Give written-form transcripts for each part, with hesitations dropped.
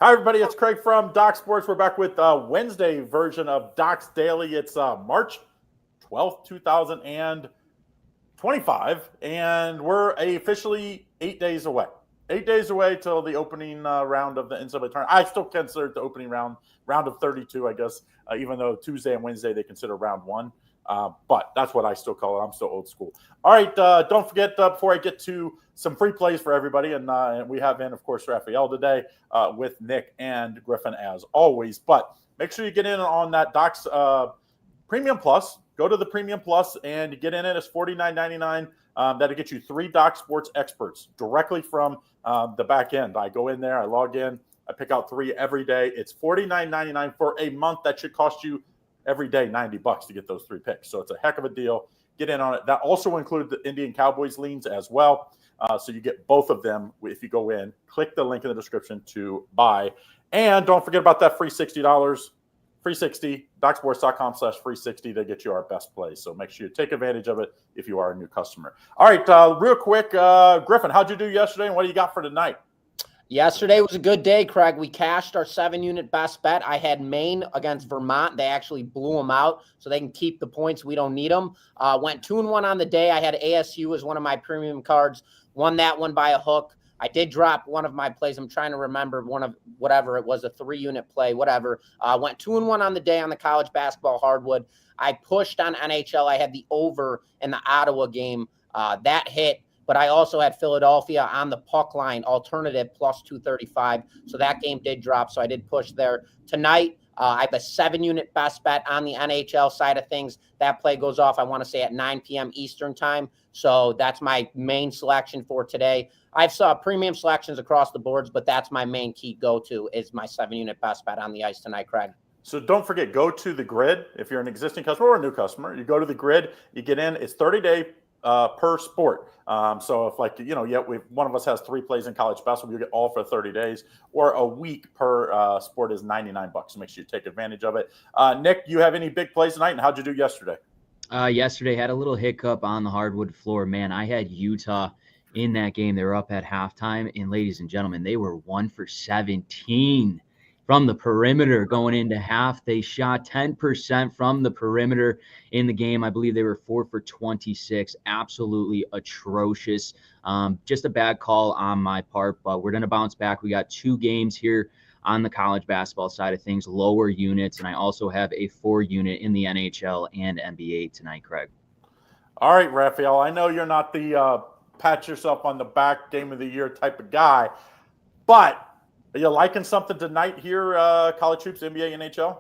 Hi, everybody. It's Craig from Doc Sports. We're back with Wednesday version of Doc's Daily. It's March 12th, 2025, and we're officially 8 days away. 8 days away till the opening round of the NCAA tournament. I still consider it the opening round of 32, I guess, even though Tuesday and Wednesday they consider round one. But that's what I still call it. I'm still old school. All right, don't forget, before I get to some free plays for everybody, and we have in, of course, Raphael today with Nick and Griffin as always. But make sure you get in on that Doc's Premium Plus. Go to the Premium Plus and get in it. It's $49.99. That'll get you 3 Doc Sports experts directly from the back end. I go in there, I log in, I pick out 3 every day. It's $49.99 for a month. That should cost you every day $90 to get those 3 picks. So it's a heck of a deal. Get in on it. That also includes the Indian Cowboys leans as well. So you get both of them if you go in. Click the link in the description to buy. And don't forget about that free $60. Free 60, docsports.com/free 60. They get you our best plays. So make sure you take advantage of it if you are a new customer. All right, real quick, Griffin, how'd you do yesterday and what do you got for tonight? Yesterday was a good day, Craig. We cashed our 7-unit best bet. I had Maine against Vermont. They actually blew them out so they can keep the points. We don't need them. Went 2-1 on the day. I had ASU as one of my premium cards. Won that one by a hook. I did drop one of my plays. I'm trying to remember one of whatever it was, a 3-unit play, whatever. Went 2-1 on the day on the college basketball hardwood. I pushed on NHL. I had the over in the Ottawa game. That hit. But I also had Philadelphia on the puck line alternative plus 235. So that game did drop. So I did push there. Tonight, I have a 7-unit best bet on the NHL side of things. That play goes off, I want to say, at 9 p.m. Eastern time. So that's my main selection for today. I've saw premium selections across the boards, but that's my main key go-to is my 7-unit best bet on the ice tonight, Craig. So don't forget, go to the grid. If you're an existing customer or a new customer, you go to the grid, you get in. It's 30-day per sport. So if one of us has 3 plays in college basketball, you get all for 30 days, or a week per sport is $99. So make sure you take advantage of it. Nick, you have any big plays tonight, and how'd you do yesterday? Yesterday had a little hiccup on the hardwood floor. Man, I had Utah in that game. They were up at halftime, and ladies and gentlemen, they were 1 for 17 from the perimeter going into half. They shot 10% from the perimeter in the game. I believe they were 4 for 26. Absolutely atrocious. Just a bad call on my part, but we're going to bounce back. We got 2 games here on the college basketball side of things, lower units, and I also have a 4-unit in the NHL and NBA tonight, Craig. All right, Raphael, I know you're not the pat yourself on the back game of the year type of guy, but are you liking something tonight here, college hoops, NBA, NHL?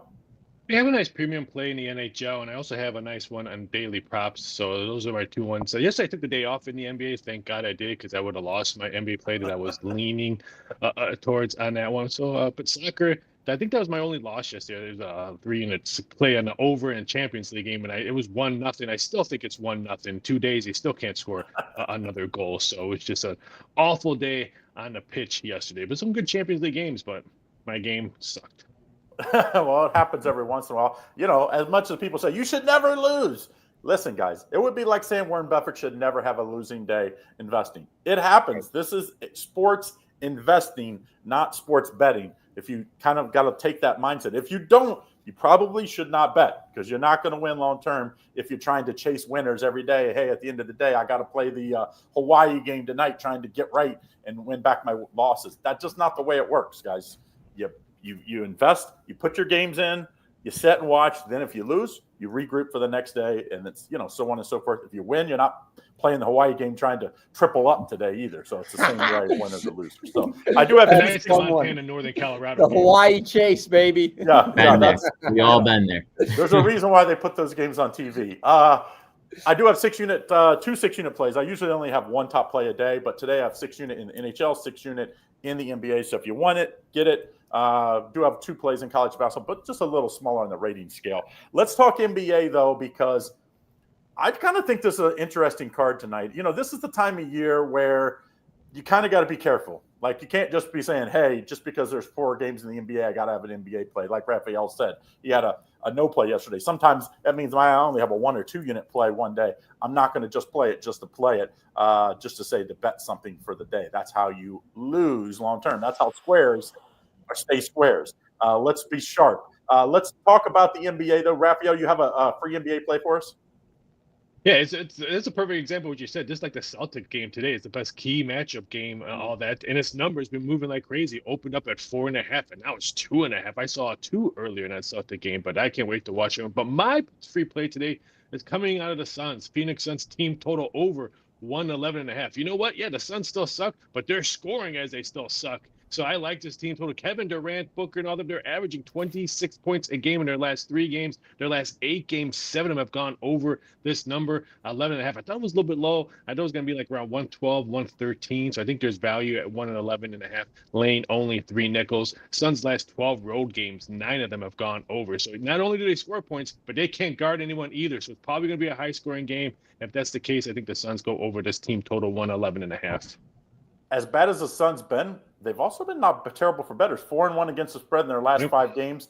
We have a nice premium play in the NHL, and I also have a nice one on daily props. So those are my 2 ones. So yes, I took the day off in the NBA. Thank God I did, because I would have lost my NBA play that I was leaning towards on that one. So, but soccer, I think that was my only loss yesterday. There's a 3-unit play on the over in Champions League game, and it was 1-0. I still think it's 1-0. 2 days, they still can't score another goal. So it's just an awful day on the pitch yesterday. But some good Champions League games, but my game sucked. Well, it happens every once in a while. You know, as much as people say, you should never lose. Listen, guys, it would be like saying Warren Buffett should never have a losing day investing. It happens. This is sports investing, not sports betting. If you kind of got to take that mindset. If you don't, you probably should not bet, because you're not going to win long term if you're trying to chase winners every day. Hey, at the end of the day, I got to play the Hawaii game tonight trying to get right and win back my losses. That's just not the way it works, guys. You invest, you put your games in, you sit and watch. Then if you lose, you regroup for the next day, and it's, so on and so forth. If you win, you're not playing the Hawaii game trying to triple up today either. So it's the same way, winners or losers. So I do have in Northern Colorado. The Hawaii chase, baby. Yeah, we all been there. There's a reason why they put those games on TV. I do have 6-unit, 2 6-unit plays. I usually only have 1 top play a day, but today I have 6-unit in the NHL, 6-unit in the NBA. So if you want it, get it. Do have 2 plays in college basketball, but just a little smaller on the rating scale. Let's talk NBA, though, because I kind of think this is an interesting card tonight. This is the time of year where you kind of got to be careful. Like, you can't just be saying, hey, just because there's 4 games in the NBA, I got to have an NBA play. Like Raphael said, he had a no play yesterday. Sometimes that means I only have a 1 or 2 unit play one day. I'm not going to just play it just to play it, just to say to bet something for the day. That's how you lose long term. That's how squares or stay squares. Let's be sharp. Let's talk about the NBA, though. Raphael, you have a free NBA play for us? Yeah, it's a perfect example of what you said. Just like the Celtic game today, it's the best key matchup game, all that, and its numbers been moving like crazy. Opened up at 4.5, and now it's 2.5. I saw a 2 earlier in that Celtic game, but I can't wait to watch it. But my free play today is coming out of the Suns. Phoenix Suns team total over 111.5. You know what? Yeah, the Suns still suck, but they're scoring as they still suck. So I like this team total. Kevin Durant, Booker, and all of them, they're averaging 26 points a game in their last 3 games. Their last 8 games, 7 of them have gone over this number, 11.5. I thought it was a little bit low. I thought it was going to be like around 112, 113. So I think there's value at 111.5. Lane only 3 nickels. Suns' last 12 road games, 9 of them have gone over. So not only do they score points, but they can't guard anyone either. So it's probably going to be a high-scoring game. If that's the case, I think the Suns go over this team total 111.5. As bad as the Suns been, they've also been not terrible for bettors. 4-1 against the spread in their last 5 games.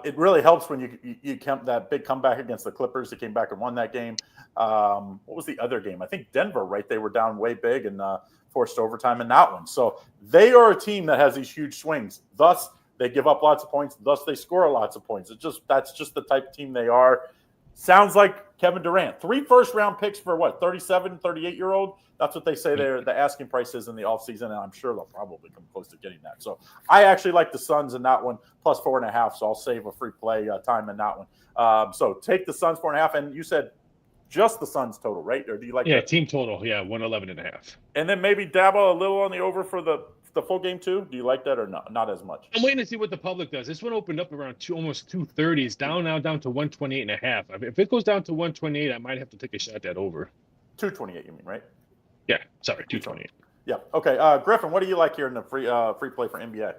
It really helps when you come that big comeback against the Clippers. They came back and won that game. What was the other game? I think Denver, right? They were down way big and forced overtime in that one. So they are a team that has these huge swings. Thus, they give up lots of points. Thus, they score lots of points. That's just the type of team they are. Sounds like Kevin Durant. 3 first-round picks for what, 37, 38-year-old? That's what they say the asking price is in the offseason, and I'm sure they'll probably come close to getting that. So I actually like the Suns in that one, plus 4.5, so I'll save a free play time in that one. So take the Suns 4.5, and you said just the Suns total, right? Or do you like team total, 111.5. And then maybe dabble a little on the over for the full game too? Do you like that or not as much? I'm waiting to see what the public does. This one opened up around almost 230. It's down to 128.5. If it goes down to 128, I might have to take a shot at that over. 228, you mean, right? Yeah, sorry, 228. Yeah. Okay. Griffin, what do you like here in the free play for NBA?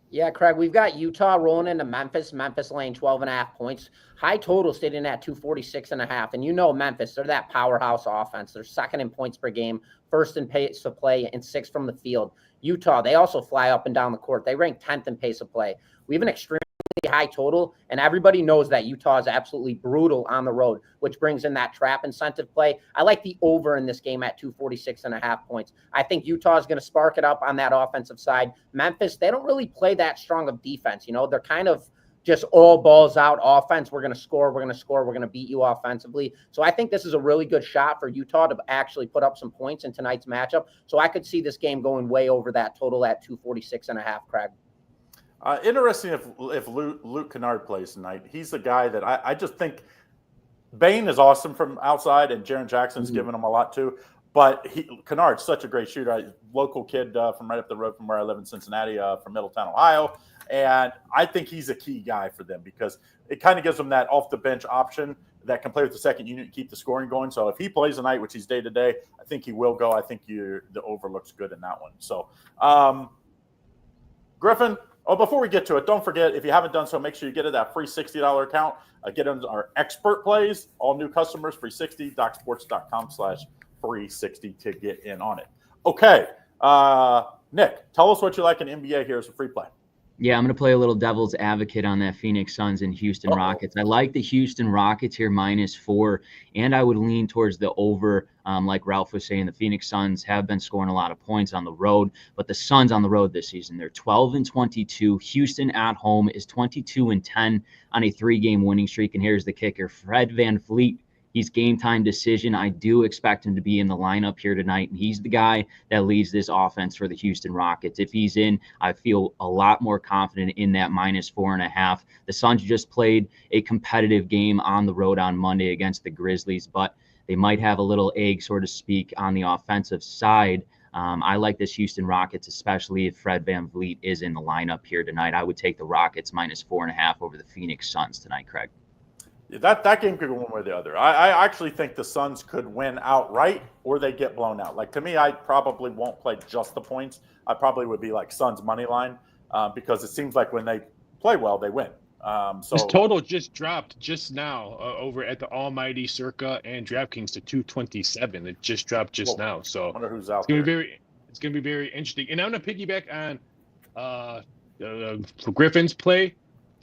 Yeah, Craig, we've got Utah rolling into Memphis. Memphis laying 12.5 points. High total stayed in at 246.5. And you know Memphis, they're that powerhouse offense. They're second in points per game, first in pace of play, and 6th from the field. Utah, they also fly up and down the court. They rank 10th in pace of play. We have an extremely high total, and everybody knows that Utah is absolutely brutal on the road, which brings in that trap incentive play. I like the over in this game at 246.5 points. I think Utah is going to spark it up on that offensive side. Memphis, they don't really play that strong of defense. You know, they're kind of just all balls out offense. We're going to score. We're going to score. We're going to beat you offensively. So I think this is a really good shot for Utah to actually put up some points in tonight's matchup. So I could see this game going way over that total at 246.5, Craig. Interesting if Luke Kennard plays tonight. He's the guy that I just think Bane is awesome from outside, and Jaren Jackson's given him a lot too. But Kennard's such a great shooter. Local kid from right up the road from where I live in Cincinnati, from Middletown, Ohio. And I think he's a key guy for them because it kind of gives them that off-the-bench option that can play with the second unit and keep the scoring going. So if he plays tonight, which he's day-to-day, I think he will go. I think the over looks good in that one. So, Griffin, before we get to it, don't forget, if you haven't done so, make sure you get that free $60 account. Get into our expert plays. All new customers, free 60, docsports.com/free60 to get in on it. Okay. Nick, tell us what you like in NBA here as a free play. Yeah, I'm going to play a little devil's advocate on that Phoenix Suns and Houston Rockets. I like the Houston Rockets here -4, and I would lean towards the over. Like Ralph was saying, the Phoenix Suns have been scoring a lot of points on the road, but the Suns on the road this season, they're 12-22. Houston at home is 22-10 on a 3-game winning streak. And here's the kicker. Fred VanVleet, he's game time decision. I do expect him to be in the lineup here tonight, and he's the guy that leads this offense for the Houston Rockets. If he's in, I feel a lot more confident in that -4.5. The Suns just played a competitive game on the road on Monday against the Grizzlies, but they might have a little egg, so to speak, on the offensive side. I like this Houston Rockets, especially if Fred VanVleet is in the lineup here tonight. I would take the Rockets -4.5 over the Phoenix Suns tonight, Craig. That game could go one way or the other. I actually think the Suns could win outright or they get blown out. Like, to me, I probably won't play just the points. I probably would be like Suns money line because it seems like when they play well, they win. So this total just dropped just now over at the Almighty Circa and DraftKings to 227. It just dropped just now. So I wonder who's out it's there. It's going to be very interesting. And I'm going to piggyback on Griffin's play.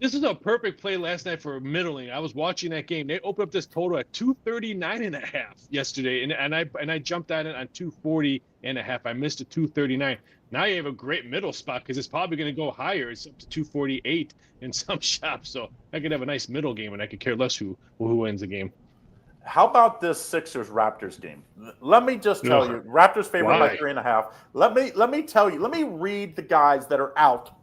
This is a perfect play last night for middling. I was watching that game. They opened up this total at 239.5 yesterday, and I jumped at it on 240.5. I missed a 239. Now you have a great middle spot because it's probably going to go higher. It's up to 248 in some shops, so I could have a nice middle game, and I could care less who wins the game. How about this Sixers-Raptors game? Let me just tell you, Raptors favored by 3.5. Let me tell you. Let me read the guys that are out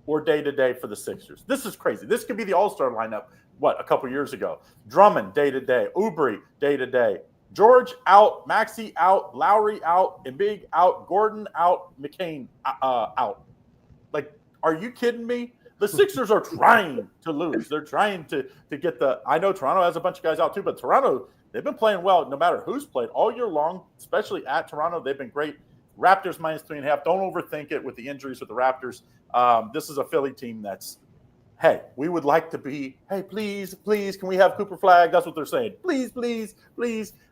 or day-to-day for the Sixers. This is crazy. This could be the All-Star lineup, a couple years ago. Drummond, day-to-day. Oubre, day-to-day. George out. Maxey out. Lowry out. Embiid out. Gordon out. McCain out. Like, are you kidding me? The Sixers are trying to lose. They're trying to get I know Toronto has a bunch of guys out too, but Toronto, they've been playing well no matter who's played all year long, especially at Toronto. They've been great. Raptors minus 3.5. Don't overthink it with the injuries with the Raptors. This is a Philly team that's, hey, we would like to be, hey, please, can we have Cooper Flag? That's what they're saying. Please.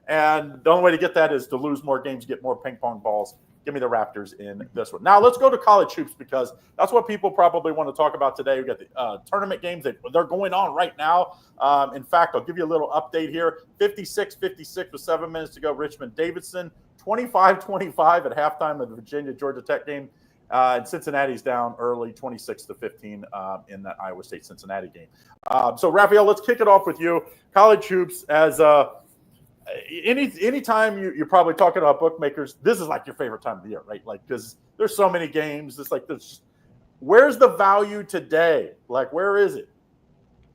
And the only way to get that is to lose more games, get more ping pong balls. Give me the Raptors in this one. Now let's go to college hoops because that's what people probably want to talk about today. We got the tournament games. They're going on right now. In fact, I'll give you a little update here. 56-56 with 7 minutes to go. Richmond-Davidson, 25-25 at halftime of the Virginia-Georgia Tech game. And Cincinnati's down early, 26-15 in that Iowa State-Cincinnati game. So, Raphael, let's kick it off with you. College hoops, as anytime you're probably talking about bookmakers, this is like your favorite time of the year, right? Like, because there's so many games. It's like this. Where's the value today? Like, where is it?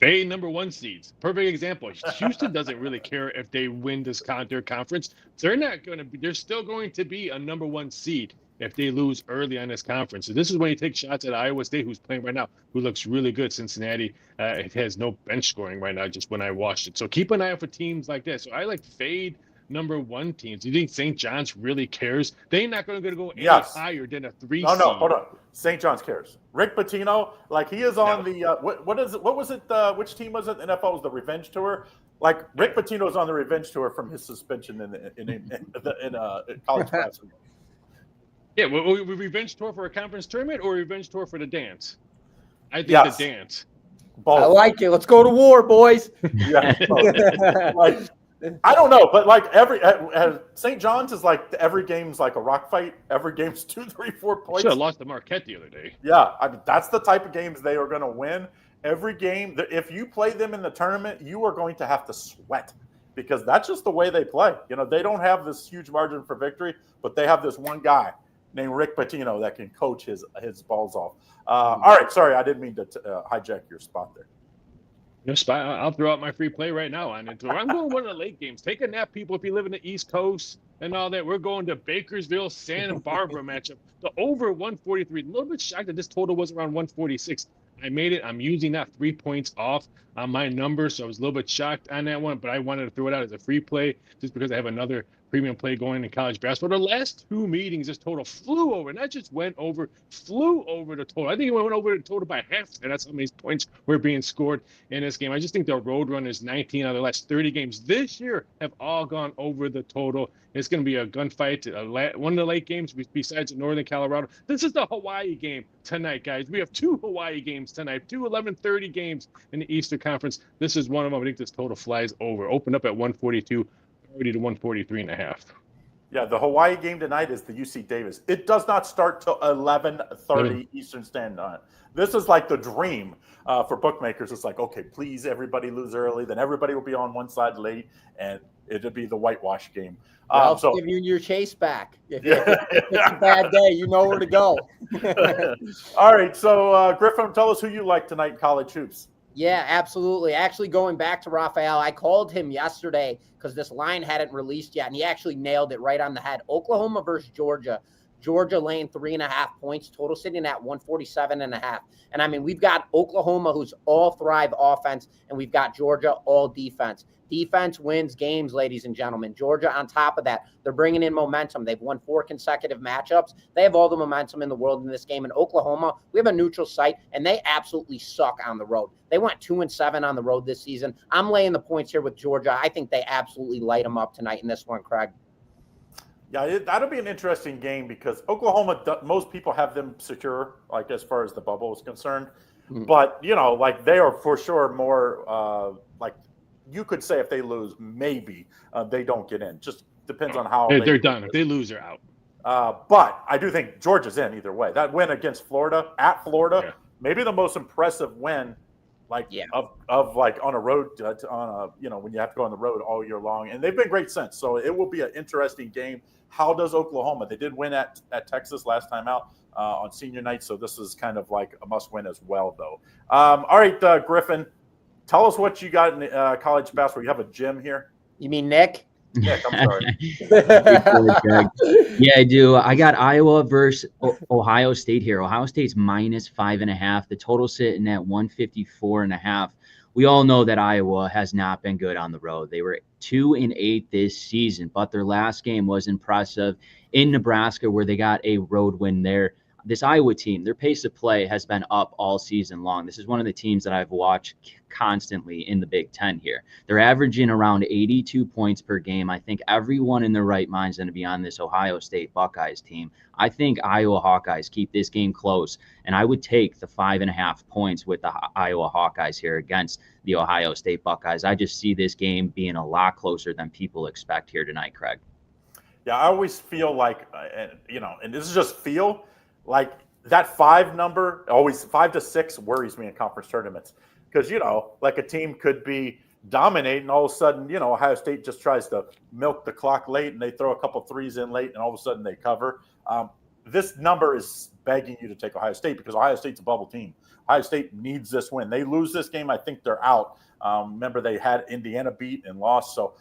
They number 1 seeds. Perfect example. Houston doesn't really care if they win their conference. They're not going to be. They're still going to be a number 1 seed if they lose early on this conference. So this is when you take shots at Iowa State, who's playing right now, who looks really good. Cincinnati, it has no bench scoring right now, just when I watched it. So keep an eye out for teams like this. So I like fade number 1 teams. Do you think St. John's really cares? They're not going to go any higher than a 3 seed. No, hold on. St. John's cares. Rick Pitino, like he is on the what is it? What was it? Which team was it? The NFL was the Revenge Tour. Like Rick Pitino is on the Revenge Tour from his suspension in college basketball. Yeah, we revenge tour for a conference tournament or revenge tour for the dance? I think the dance. Both. I like it. Let's go to war, boys. Yeah. Like, I don't know, but like St. John's is like every game's like a rock fight. Every game's 2, 3, 4 points. Should have lost to Marquette the other day. Yeah, I mean that's the type of games they are going to win. Every game, if you play them in the tournament, you are going to have to sweat because that's just the way they play. You know, they don't have this huge margin for victory, but they have this one guy named Rick Pitino that can coach his balls off. All right, sorry, I didn't mean to hijack your spot there. No spot. I'll throw out my free play right now on it. I'm going one of the late games. Take a nap, people, if you live in the East Coast and all that. We're going to Bakersville, Santa Barbara matchup. The over 143. A little bit shocked that this total was around 146. I made it. I'm using that 3 points off on my number, so I was a little bit shocked on that one, but I wanted to throw it out as a free play just because I have another premium play going in college basketball. The last 2 meetings, this total flew over, not just went over, flew over the total. I think it went over the total by half, and that's how many points were being scored in this game. I just think the Roadrunners, 19 out of the last 30 games this year, have all gone over the total. It's going to be a gunfight. One of the late games, besides Northern Colorado. This is the Hawaii game tonight, guys. We have 2 Hawaii games tonight, 2 11:30 games in the Eastern Conference. This is one of them. I think this total flies over. Opened up at 142, already to 143.5. Yeah, the Hawaii game tonight is the UC Davis. It does not start till 11:30 Eastern Standard Time. This is like the dream for bookmakers. It's like, okay, please, everybody lose early. Then everybody will be on one side late, and it'll be the whitewash game. I'll give you your chase back. If it's a bad day, you know where to go. All right, so Griffin, tell us who you like tonight in college hoops. Yeah, absolutely. Actually, going back to Raphael, I called him yesterday because this line hadn't released yet, and he actually nailed it right on the head. Oklahoma versus Georgia. Georgia laying 3.5 points, total sitting at 147.5. And I mean, we've got Oklahoma, who's all thrive offense, and we've got Georgia all defense. Defense wins games, ladies and gentlemen. Georgia, on top of that, they're bringing in momentum. They've won 4 consecutive matchups. They have all the momentum in the world in this game. In Oklahoma, we have a neutral site, and they absolutely suck on the road. They went 2-7 on the road this season. I'm laying the points here with Georgia. I think they absolutely light them up tonight in this one, Craig. Yeah, that'll be an interesting game because Oklahoma, most people have them secure, like as far as the bubble is concerned. But, like they are for sure more like you could say if they lose, maybe they don't get in. Just depends on how they're done. If they lose, they're out. But I do think Georgia's in either way. That win against Florida, at Florida, maybe the most impressive win of like on a road when you have to go on the road all year long. And they've been great since. So it will be an interesting game. How does Oklahoma? They did win at Texas last time out on senior night. So this is kind of like a must win as well, though. All right, Griffin, tell us what you got in college basketball. You have a gym here? You mean Nick? Nick, I'm sorry. Yeah, I do. I got Iowa versus Ohio State here. Ohio State's -5.5. The total sitting at 154.5. We all know that Iowa has not been good on the road. They were 2-8 this season, but their last game was impressive in Nebraska, where they got a road win there. This Iowa team, their pace of play has been up all season long. This is one of the teams that I've watched constantly in the Big Ten here. They're averaging around 82 points per game. I think everyone in their right mind is going to be on this Ohio State Buckeyes team. I think Iowa Hawkeyes keep this game close, and I would take the 5.5 points with the Iowa Hawkeyes here against the Ohio State Buckeyes. I just see this game being a lot closer than people expect here tonight, Craig. Yeah, I always feel like, and this is just feel, like that 5 number, always 5 to 6 worries me in conference tournaments because, like a team could be dominating, all of a sudden, Ohio State just tries to milk the clock late and they throw a couple threes in late and all of a sudden they cover. This number is begging you to take Ohio State because Ohio State's a bubble team. Ohio State needs this win. They lose this game, I think they're out. Remember, they had Indiana beat and lost. So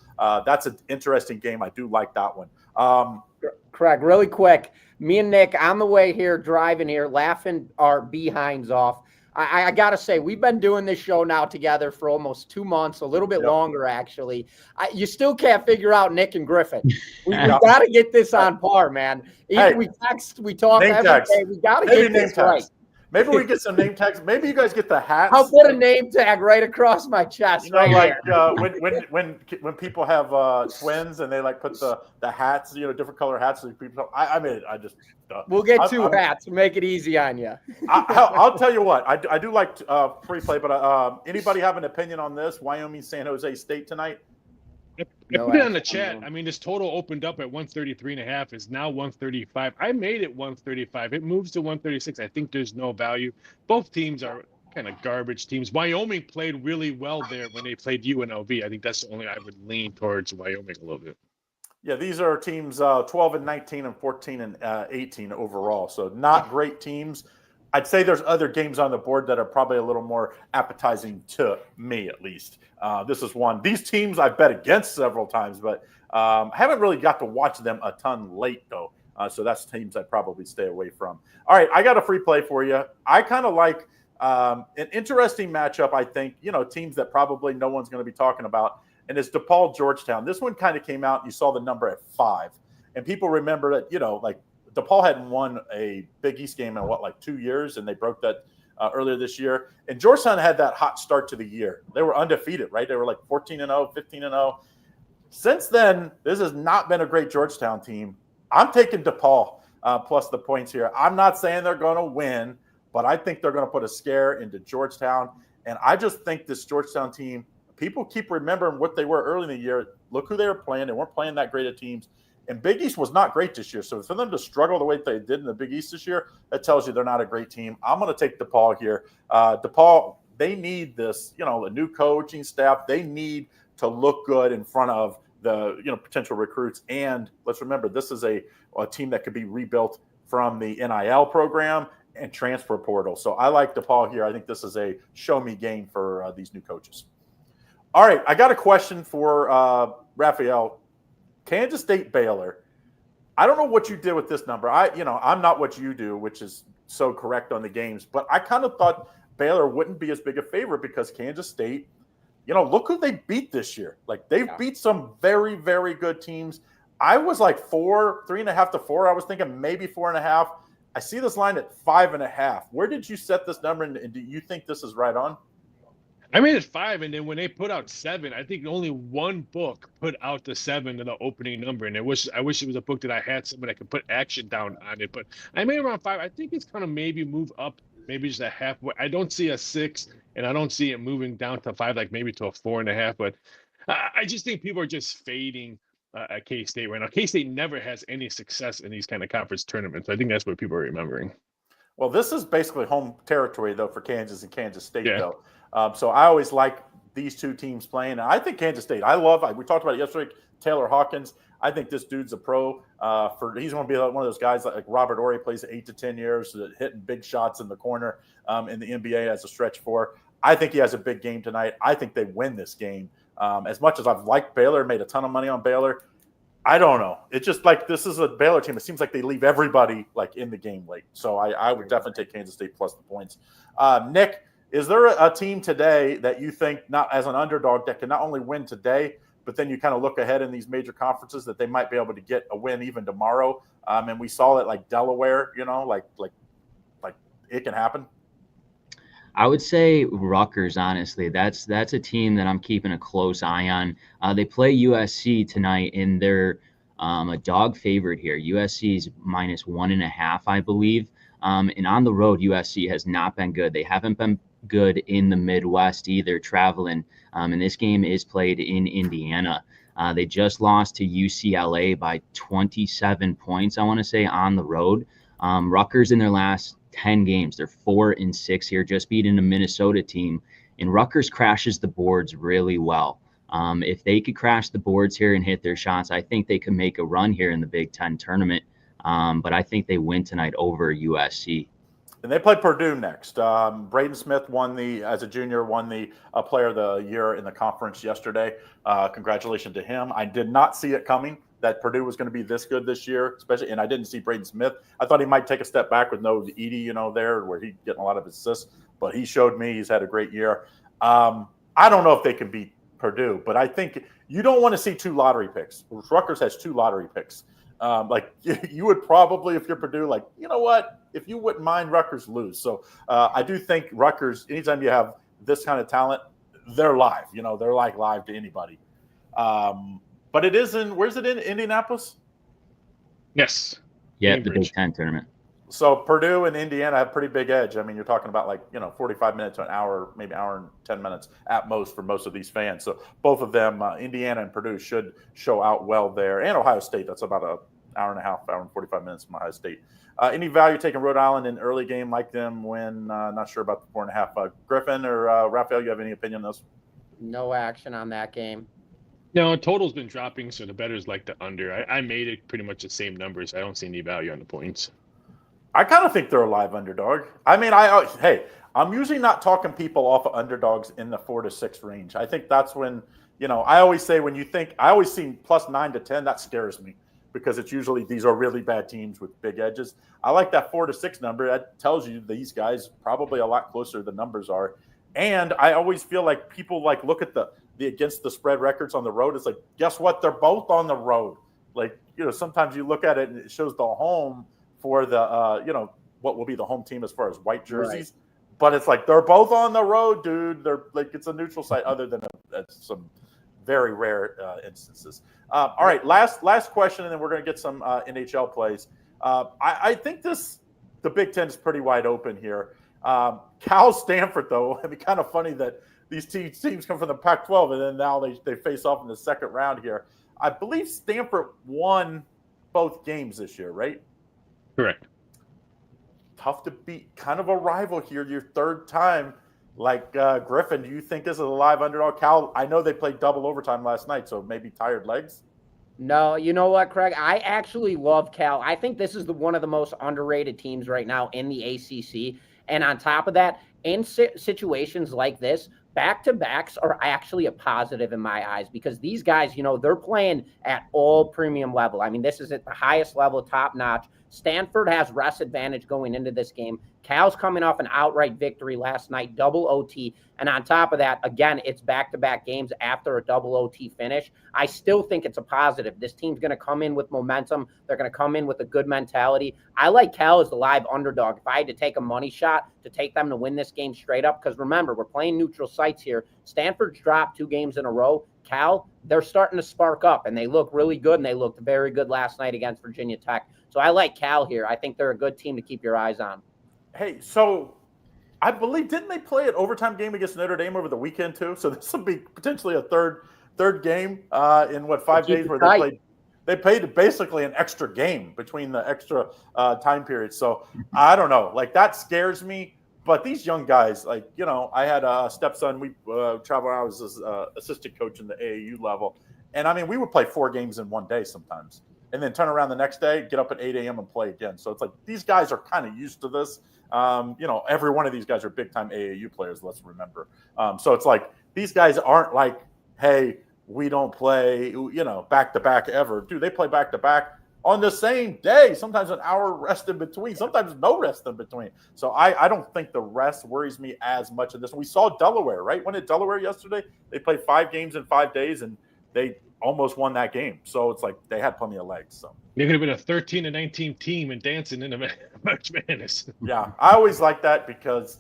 that's an interesting game. I do like that one. Craig, really quick. Me and Nick on the way here, driving here, laughing our behinds off. I got to say, we've been doing this show now together for almost 2 months, a little bit longer, actually. You still can't figure out Nick and Griffin. We got to get this on par, man. Even we text, we talk every day. We got to get this right. Maybe we get some name tags. Maybe you guys get the hats. I'll put a name tag right across my chest. When people have twins and they like put the hats, different color hats. So people, we'll get 2 hats. Make it easy on you. I'll tell you what. I do like free play, but anybody have an opinion on this? Wyoming San Jose State tonight. I put it on the chat. I mean, this total opened up at 133.5, is now 135. I made it 135. It moves to 136. I think there's no value. Both teams are kind of garbage teams. Wyoming played really well there when they played UNLV. I think that's the only I would lean towards Wyoming a little bit. Yeah, these are teams 12-19 and 14-18 overall. So not great teams. I'd say there's other games on the board that are probably a little more appetizing to me, at least. This is one. These teams I've bet against several times, but haven't really got to watch them a ton late, though. So that's teams I'd probably stay away from. All right, I got a free play for you. I kind of like an interesting matchup, I think, teams that probably no one's going to be talking about, and it's DePaul, Georgetown. This one kind of came out, and you saw the number at 5. And people remember that, like, DePaul hadn't won a Big East game in 2 years, and they broke that earlier this year. And Georgetown had that hot start to the year. They were undefeated, right? They were like 14-0, 15-0. Since then, this has not been a great Georgetown team. I'm taking DePaul plus the points here. I'm not saying they're going to win, but I think they're going to put a scare into Georgetown. And I just think this Georgetown team, people keep remembering what they were early in the year. Look who they were playing. They weren't playing that great of teams. And Big East was not great this year. So for them to struggle the way they did in the Big East this year, that tells you they're not a great team. I'm going to take DePaul here. DePaul, they need this, a new coaching staff. They need to look good in front of the, potential recruits. And let's remember, this is a team that could be rebuilt from the NIL program and transfer portal. So I like DePaul here. I think this is a show-me game for these new coaches. All right, I got a question for Raphael. Kansas State Baylor. I don't know what you did with this number. I'm not what you do, which is so correct on the games, but I kind of thought Baylor wouldn't be as big a favorite because Kansas State, look who they beat this year. Like they've beat some very, very good teams. I was like 3.5 to 4. I was thinking maybe 4.5. I see this line at 5.5. Where did you set this number? And do you think this is right on? I made it 5, and then when they put out 7, I think only one book put out the 7 in the opening number, and I wish it was a book that I had someone that could put action down on it. But I made it around 5. I think it's going to maybe move up maybe just a half. I don't see a 6, and I don't see it moving down to 5, like maybe to a 4.5. But I just think people are just fading K-State right now. K-State never has any success in these kind of conference tournaments. I think that's what people are remembering. Well, this is basically home territory, though, for Kansas and Kansas State, Yeah. though. So I always like these two teams playing. And I think Kansas State, we talked about it yesterday, Taylor Hawkins. I think this dude's a pro. He's going to be one of those guys like Robert Horry, plays 8 to 10 years, hitting big shots in the corner in the NBA as a stretch four. I think he has a big game tonight. I think they win this game. As much as I've liked Baylor, made a ton of money on Baylor, I don't know. It's just like this is a Baylor team. It seems like they leave everybody like in the game late. So I would definitely take Kansas State plus the points. Nick, is there a team today that you think, not as an underdog, that can not only win today, but then you kind of look ahead in these major conferences that they might be able to get a win even tomorrow? And we saw it like Delaware, like it can happen. I would say Rutgers, honestly. That's a team that I'm keeping a close eye on. They play USC tonight, and they're a dog favorite here. USC is -1.5, I believe. And on the road, USC has not been good. They haven't been good in the Midwest either, traveling. And this game is played in Indiana. They just lost to UCLA by 27 points, I want to say, on the road. Rutgers in their last 10 games, they're 4-6 here, just beating a Minnesota team. And Rutgers crashes the boards really well. If they could crash the boards here and hit their shots, I think they could make a run here in the Big Ten tournament. But I think they win tonight over USC. And they play Purdue next. Braden Smith as a junior, won the Player of the Year in the conference yesterday. Congratulations to him. I did not see it coming that Purdue was going to be this good this year, especially, and I didn't see Braden Smith. I thought he might take a step back with no Edey, there, where he's getting a lot of assists, but he showed me he's had a great year. I don't know if they can beat Purdue, but I think you don't want to see 2 lottery picks. Rutgers has 2 lottery picks. You would probably, if you're Purdue, you know what, if you wouldn't mind Rutgers lose. So I do think Rutgers, anytime you have this kind of talent, they're live. They're like live to anybody. But it is where's it in Indianapolis? Yes. Yeah, the Big Ten tournament. So Purdue and Indiana have a pretty big edge. I mean, you're talking about 45 minutes to an hour, maybe hour and 10 minutes at most for most of these fans. So both of them, Indiana and Purdue, should show out well there. And Ohio State, that's about an hour and a half, hour and 45 minutes from Ohio State. Any value taking Rhode Island in early game, like them win? Not sure about the 4.5. Griffin or Raphael, you have any opinion on this? No action on that game. No, total's been dropping, so the bettors like the under. I made it pretty much the same numbers. I don't see any value on the points. I kind of think they're a live underdog. I mean, I'm usually not talking people off of underdogs in the 4 to 6 range. I think that's when, I always say I always see +9 to 10, that scares me because it's usually these are really bad teams with big edges. I like that 4 to 6 number. That tells you these guys probably a lot closer than the numbers are. And I always feel like people look at the against the spread records on the road. It's guess what? They're both on the road. Sometimes you look at it and it shows the home for the, what will be the home team as far as white jerseys. Right. But it's they're both on the road, dude. They're it's a neutral site other than some very rare instances. All right, last question, and then we're going to get some NHL plays. I think the Big Ten is pretty wide open here. Cal Stanford, though, it'd be kind of funny that these teams come from the Pac-12, and then now they face off in the second round here. I believe Stanford won both games this year, right? Correct. Tough to beat. Kind of a rival here, your third time. Griffin, do you think this is a live underdog? Cal, I know they played double overtime last night, so maybe tired legs? No, you know what, Craig? I actually love Cal. I think this is one of the most underrated teams right now in the ACC. And on top of that, in situations like this, back-to-backs are actually a positive in my eyes because these guys, they're playing at all premium level. I mean, this is at the highest level, top-notch. Stanford has rest advantage going into this game. Cal's coming off an outright victory last night, double OT. And on top of that, again, it's back-to-back games after a double OT finish. I still think it's a positive. This team's going to come in with momentum. They're going to come in with a good mentality. I like Cal as the live underdog. If I had to take a money shot to take them to win this game straight up, because remember, we're playing neutral sites here. Stanford's dropped 2 games in a row. Cal, they're starting to spark up, and they look really good, and they looked very good last night against Virginia Tech. So I like Cal here. I think they're a good team to keep your eyes on. Hey, so I believe, didn't they play an overtime game against Notre Dame over the weekend too? So this will be potentially a third game in 5 days where they played basically an extra game between the extra time periods. So I don't know, like that scares me. But these young guys, like, I had a stepson. We traveled. I was assistant coach in the AAU level, and I mean, we would play 4 games in one day sometimes, and then turn around the next day, get up at 8 a.m. and play again. So it's like these guys are kind of used to this. Every one of these guys are big time AAU players. Let's remember. So it's like these guys aren't like, hey, we don't play, back to back ever. Dude, they play back to back on the same day, sometimes an hour rest in between, sometimes no rest in between. So I don't think the rest worries me as much in this. We saw Delaware, right? When at Delaware yesterday, they played 5 games in 5 days, and they almost won that game. So it's like they had plenty of legs. So they could have been a 13-19 team and dancing in the March Madness. Yeah, I always like that because,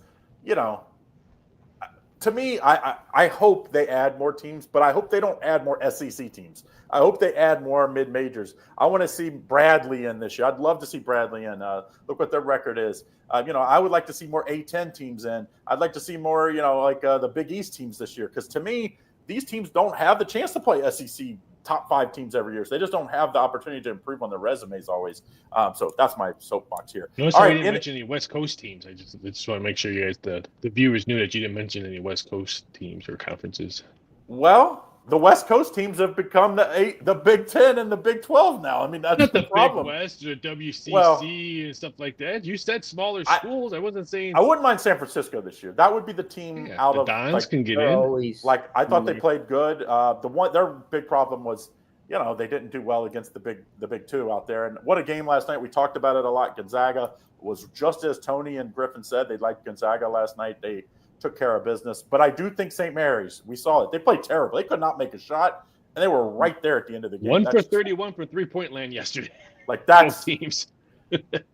to me, I hope they add more teams, but I hope they don't add more SEC teams. I hope they add more mid-majors. I want to see Bradley in this year. I'd love to see Bradley in. Look what their record is. I would like to see more A-10 teams in. I'd like to see more, the Big East teams this year. Because to me, these teams don't have the chance to play SEC top 5 teams every year. So they just don't have the opportunity to improve on their resumes always. So that's my soapbox here. Notice how you didn't mention any West Coast teams. I just want to make sure you guys, the viewers, knew that you didn't mention any West Coast teams or conferences. Well, the West Coast teams have become the Big 10 and the Big 12 now. I mean, that's not the problem. Big West or WCC and stuff like that. You said smaller schools. I wasn't saying. I wouldn't mind San Francisco this year. That would be the team out of. Dons can get in. Like I thought they played good. Their big problem was, they didn't do well against the big 2 out there. And what a game last night. We talked about it a lot. Gonzaga was just as Tony and Griffin said. They liked Gonzaga last night. They took care of business. But I do think St. Mary's, we saw it. They played terrible. They could not make a shot, and they were right there at the end of the game. 1 for 31 from 3-point land yesterday. Like that's teams.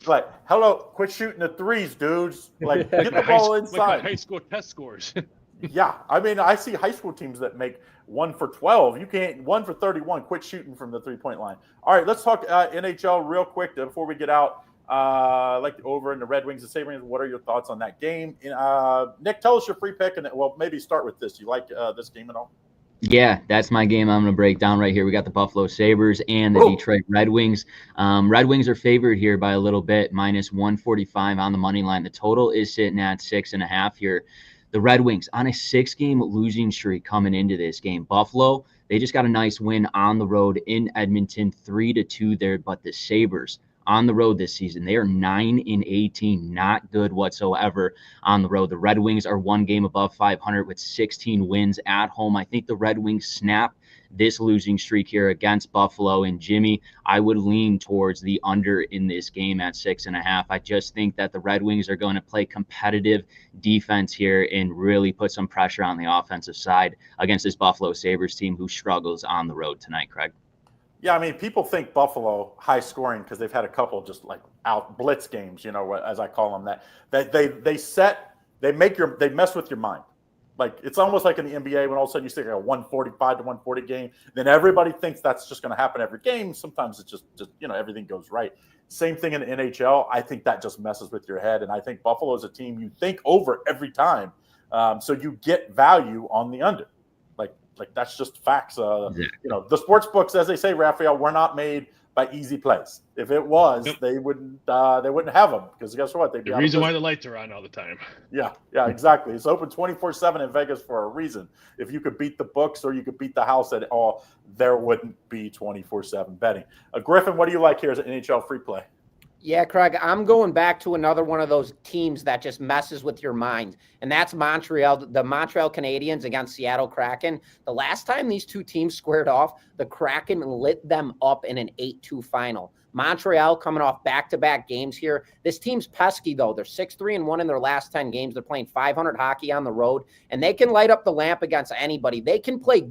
Like, hello, quit shooting the threes, dudes. Like, get the ball inside. Like high school test scores. Yeah, I mean, I see high school teams that make 1 for 12. You can't 1 for 31. Quit shooting from the 3-point line. All right, let's talk NHL real quick before we get out. Like over in the Red Wings and Sabres, what are your thoughts on that game? Nick, tell us your free pick, and maybe start with this. You like this game at all? Yeah, that's my game I'm going to break down right here. We got the Buffalo Sabres and the Detroit Red Wings. Red Wings are favored here by a little bit, minus 145 on the money line. The total is sitting at 6.5 here. The Red Wings on a 6-game losing streak coming into this game. Buffalo, they just got a nice win on the road in Edmonton, 3-2 there, but the Sabres on the road this season, they are 9-18, not good whatsoever on the road. The Red Wings are 1 game above 500 with 16 wins at home. I think the Red Wings snap this losing streak here against Buffalo. And Jimmy, I would lean towards the under in this game at 6.5. I just think that the Red Wings are going to play competitive defense here and really put some pressure on the offensive side against this Buffalo Sabres team who struggles on the road tonight, Craig. Yeah, I mean, people think Buffalo high scoring because they've had a couple just like out blitz games, as I call them. That they mess with your mind. Like it's almost like in the NBA when all of a sudden you see like a 145 to 140 game, then everybody thinks that's just going to happen every game. Sometimes it's just everything goes right. Same thing in the NHL. I think that just messes with your head, and I think Buffalo is a team you think over every time, so you get value on the under. Like that's just facts. The sports books, as they say, Raphael, were not made by easy plays. If it was, they wouldn't have them because guess what? They'd be the reason why the lights are on all the time. Yeah, exactly. It's open 24/7 in Vegas for a reason. If you could beat the books or you could beat the house at all, there wouldn't be 24/7 betting. Griffin, what do you like here as an NHL free play? Yeah, Craig, I'm going back to another one of those teams that just messes with your mind, and that's Montreal, the Montreal Canadiens against Seattle Kraken. The last time these two teams squared off, the Kraken lit them up in an 8-2 final. Montreal coming off back-to-back games here. This team's pesky, though. They're 6-3-1 in their last 10 games. They're playing 500 hockey on the road, and they can light up the lamp against anybody. They can play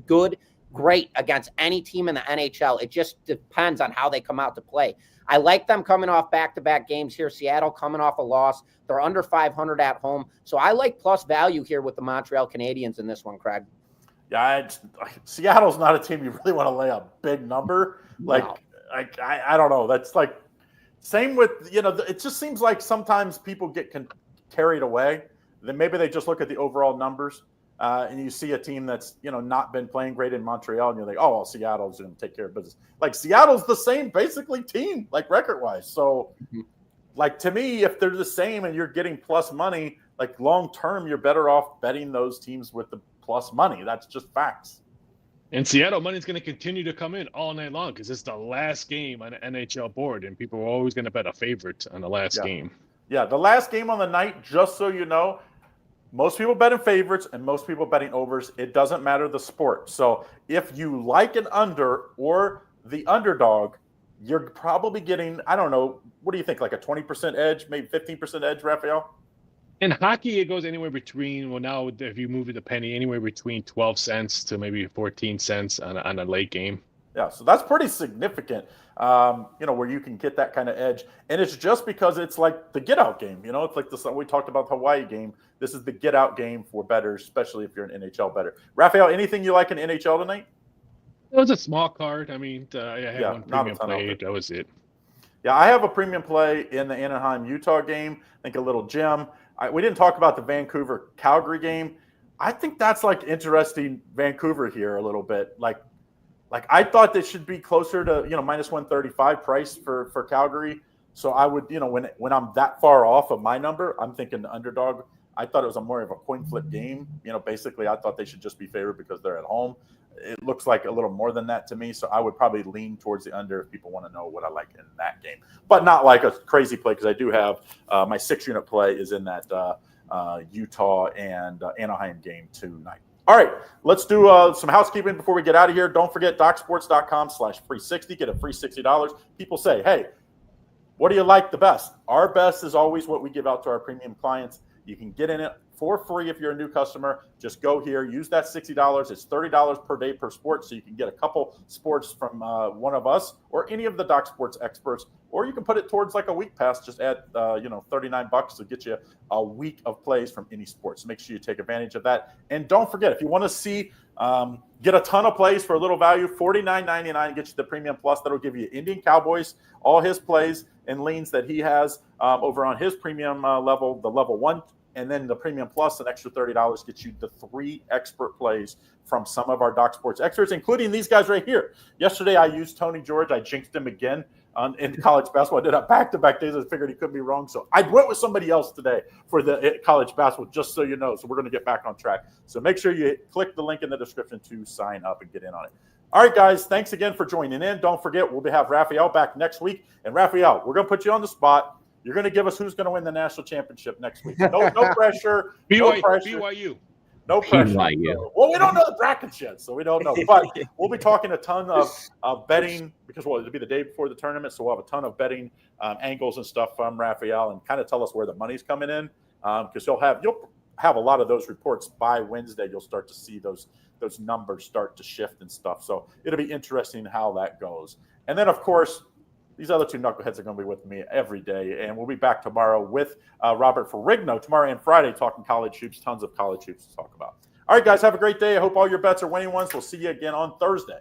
great against any team in the NHL. It just depends on how they come out to play. I like them coming off back-to-back games here. Seattle coming off a loss. They're under 500 at home. So I like plus value here with the Montreal Canadiens in this one, Craig. Yeah, Seattle's not a team you really want to lay a big number. No. I don't know. That's like same with, it just seems like sometimes people get carried away. then maybe they just look at the overall numbers. And you see a team that's, not been playing great in Montreal, and you're like, oh, well, Seattle's going to take care of business. Like, Seattle's the same basically team, like record-wise. So, like, to me, if they're the same and you're getting plus money, like long-term, you're better off betting those teams with the plus money. That's just facts. And Seattle money is going to continue to come in all night long because it's the last game on the NHL board, and people are always going to bet a favorite on the last game. Yeah, the last game on the night, just so you know, most people betting favorites and most people betting overs. It doesn't matter the sport. So if you like an under or the underdog, you're probably getting, I don't know, what do you think, like a 20% edge, maybe 15% edge, Raphael? In hockey, it goes anywhere between, well, now if you move it to penny, anywhere between 12 cents to maybe 14 cents on a late game. Yeah, so that's pretty significant, where you can get that kind of edge. And it's just because it's like the get-out game. It's like we talked about the Hawaii game. This is the get-out game for bettors, especially if you're an NHL bettor. Raphael, anything you like in NHL tonight? It was a small card. I mean, I had one premium play. That was it. Yeah, I have a premium play in the Anaheim-Utah game. I think a little gem. We didn't talk about the Vancouver-Calgary game. I think that's like interesting Vancouver here a little bit. Like I thought they should be closer to, minus 135 price for Calgary. So I would, when I'm that far off of my number, I'm thinking the underdog. I thought it was more of a coin flip game. Basically I thought they should just be favored because they're at home. It looks like a little more than that to me. So I would probably lean towards the under if people want to know what I like in that game, but not like a crazy play. Cause I do have my 6-unit play is in that Utah and Anaheim game tonight. All right, let's do some housekeeping before we get out of here. Don't forget DocSports.com/free60. Get a free $60. People say, hey, what do you like the best? Our best is always what we give out to our premium clients. You can get in it for free if you're a new customer. Just go here, use that $60. It's $30 per day per sport, so you can get a couple sports from one of us or any of the Doc Sports experts, or you can put it towards like a week pass. Just add, $39 to get you a week of plays from any sport. So make sure you take advantage of that. And don't forget, if you want to see get a ton of plays for a little value, $49.99 gets you the Premium Plus. That'll give you Indian Cowboys, all his plays and leans that he has over on his premium level, the level 1. And then the Premium Plus, an extra $30 gets you the 3 expert plays from some of our Doc Sports experts, including these guys right here. Yesterday, I used Tony George. I jinxed him again in college basketball. I did it back-to-back days. I figured he could be wrong. So I went with somebody else today for the college basketball, just so you know. So we're going to get back on track. So make sure you click the link in the description to sign up and get in on it. All right, guys, thanks again for joining in. Don't forget, we'll have Raphael back next week. And Raphael, we're going to put you on the spot. You're going to give us who's going to win the national championship next week. No pressure. No pressure. BYU. No pressure. BYU. Well, we don't know the brackets yet, so we don't know. But we'll be talking a ton of betting because it'll be the day before the tournament, so we'll have a ton of betting angles and stuff from Raphael and kind of tell us where the money's coming in because you'll have a lot of those reports by Wednesday. You'll start to see those numbers start to shift and stuff. So it'll be interesting how that goes. And then, of course, these other 2 knuckleheads are going to be with me every day, and we'll be back tomorrow with Robert Ferrigno tomorrow and Friday talking college hoops, tons of college hoops to talk about. All right, guys, have a great day. I hope all your bets are winning ones. We'll see you again on Thursday.